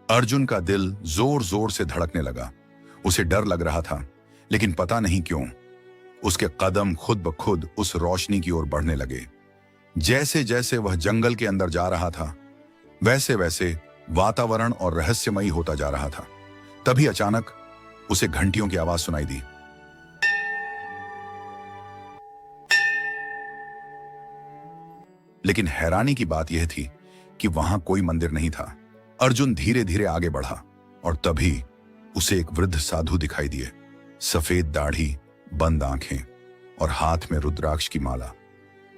अर्जुन का दिल जोर जोर से धड़कने लगा। उसे डर लग रहा था, लेकिन पता नहीं क्यों उसके कदम खुद ब खुद उस रोशनी की ओर बढ़ने लगे। जैसे जैसे वह जंगल के अंदर जा रहा था, वैसे वैसे वातावरण और रहस्यमयी होता जा रहा था। तभी अचानक उसे घंटियों की आवाज सुनाई दी। लेकिन हैरानी की बात यह थी कि वहां कोई मंदिर नहीं था। अर्जुन धीरे धीरे आगे बढ़ा और तभी उसे एक वृद्ध साधु दिखाई दिए। सफेद दाढ़ी, बंद आंखें और हाथ में रुद्राक्ष की माला।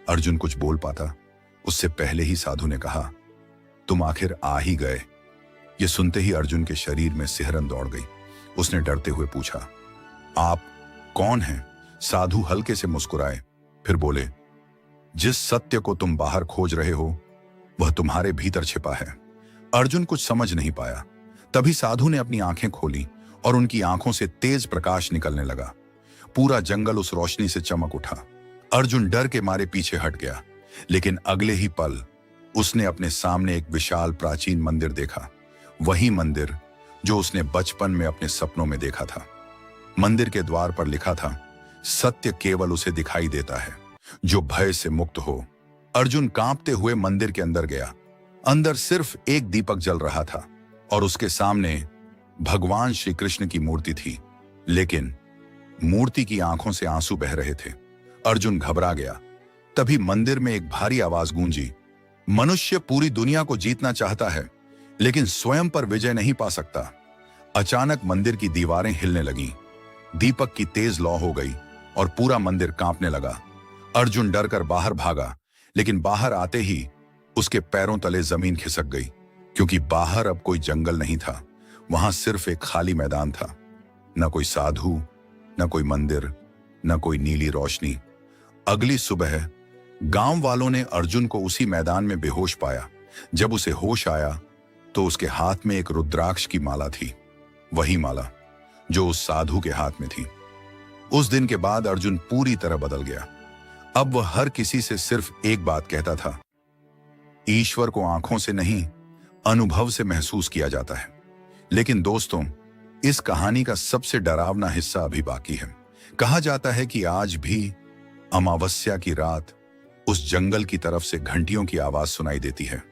अर्जुन कुछ बोल पाता उससे पहले ही साधु ने कहा, तुम आखिर आ ही गए। यह सुनते ही अर्जुन के शरीर में सिहरन दौड़ गई। उसने डरते हुए पूछा, आप कौन हैं? साधु हल्के से मुस्कुराए, फिर बोले, जिस सत्य को तुम बाहर खोज रहे हो वह तुम्हारे भीतर छिपा है। अर्जुन कुछ समझ नहीं पाया। तभी साधु ने अपनी आंखें खोली और उनकी आंखों से तेज प्रकाश निकलने लगा। पूरा जंगल उस रोशनी से चमक उठा। अर्जुन डर के मारे पीछे हट गया, लेकिन अगले ही पल उसने अपने सामने एक विशाल प्राचीन मंदिर देखा। वही मंदिर जो उसने बचपन में अपने सपनों में देखा था। मंदिर के द्वार पर लिखा था, सत्य केवल उसे दिखाई देता है जो भय से मुक्त हो। अर्जुन कांपते हुए मंदिर के अंदर गया। अंदर सिर्फ एक दीपक जल रहा था और उसके सामने भगवान श्री कृष्ण की मूर्ति थी, लेकिन मूर्ति की आंखों से आंसू बह रहे थे। अर्जुन घबरा गया। तभी मंदिर में एक भारी आवाज गूंजी, मनुष्य पूरी दुनिया को जीतना चाहता है, लेकिन स्वयं पर विजय नहीं पा सकता। अचानक मंदिर की दीवारें हिलने लगीं, दीपक की तेज लौ हो गई और पूरा मंदिर कांपने लगा। अर्जुन डरकर बाहर भागा, लेकिन बाहर आते ही उसके पैरों तले जमीन खिसक गई, क्योंकि बाहर अब कोई जंगल नहीं था। वहां सिर्फ एक खाली मैदान था। न कोई साधु, न कोई मंदिर, न कोई नीली रोशनी। अगली सुबह गांव वालों ने अर्जुन को उसी मैदान में बेहोश पाया। जब उसे होश आया तो उसके हाथ में एक रुद्राक्ष की माला थी, वही माला जो उस साधु के हाथ में थी। उस दिन के बाद अर्जुन पूरी तरह बदल गया। अब वह हर किसी से सिर्फ एक बात कहता था, ईश्वर को आंखों से नहीं, अनुभव से महसूस किया जाता है। लेकिन दोस्तों, इस कहानी का सबसे डरावना हिस्सा अभी बाकी है। कहा जाता है कि आज भी अमावस्या की रात उस जंगल की तरफ से घंटियों की आवाज सुनाई देती है।